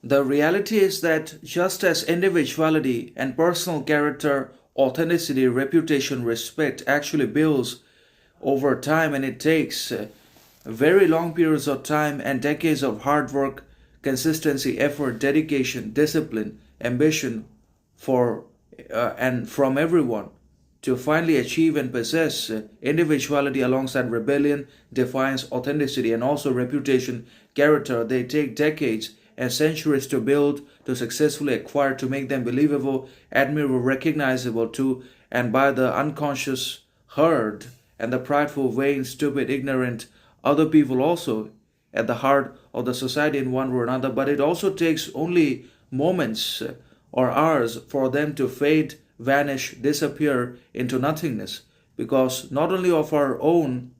The reality is that just as individuality and personal character, authenticity, reputation, respect actually builds over time, and it takes very long periods of time and decades of hard work, consistency, effort, dedication, discipline, ambition for and from everyone to finally achieve and possess individuality alongside rebellion, defiance, authenticity, and also reputation, character. They take decades and centuries to build, to successfully acquire, to make them believable, admirable, recognizable to and by the unconscious herd and the prideful, vain, stupid, ignorant other people also at the heart of the society in one way or another. But it also takes only moments or hours for them to fade, vanish, disappear into nothingness, because not only of our own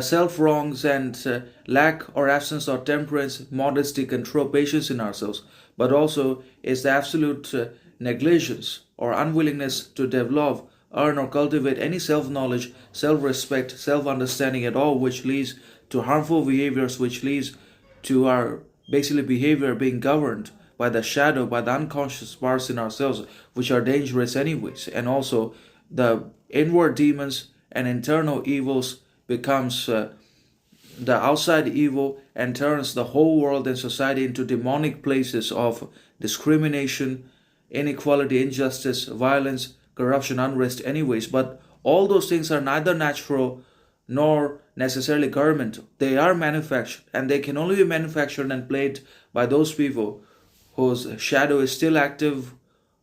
self wrongs and lack or absence of temperance, modesty, control, patience in ourselves, but also is the absolute negligence or unwillingness to develop, earn, or cultivate any self knowledge, self respect, self understanding at all, which leads to harmful behaviors, which leads to our basically behavior being governed by the shadow, by the unconscious parts in ourselves, which are dangerous anyways, and also the inward demons and internal evils becomes the outside evil and turns the whole world and society into demonic places of discrimination, inequality, injustice, violence, corruption, unrest anyways. But all those things are neither natural nor necessarily governmental. They are manufactured, and they can only be manufactured and played by those people whose shadow is still active,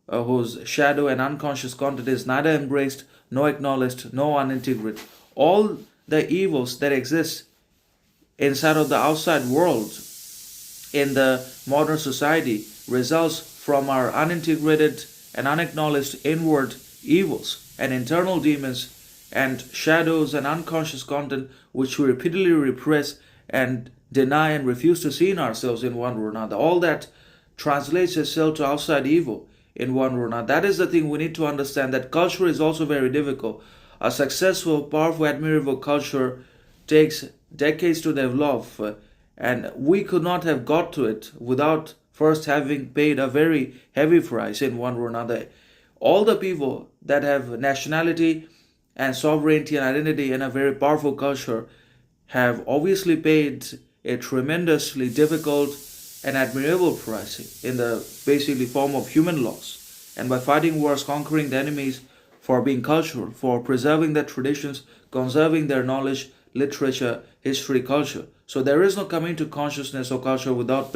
whose shadow and unconscious content is neither embraced, nor acknowledged, nor unintegrated. All the evils that exist inside of the outside world in the modern society results from our unintegrated and unacknowledged inward evils and internal demons and shadows and unconscious content which we repeatedly repress and deny and refuse to see in ourselves in one way or another. All that translates itself to outside evil in one way or another. That is the thing we need to understand, that culture is also very difficult. A successful, powerful, admirable culture takes decades to develop, and we could not have got to it without first having paid a very heavy price in one way or another. All the people that have nationality and sovereignty and identity in a very powerful culture have obviously paid a tremendously difficult and admirable price in the basically form of human loss. And by fighting wars, conquering the enemies, for being cultural, for preserving their traditions, conserving their knowledge, literature, history, culture. So there is no coming to consciousness or culture without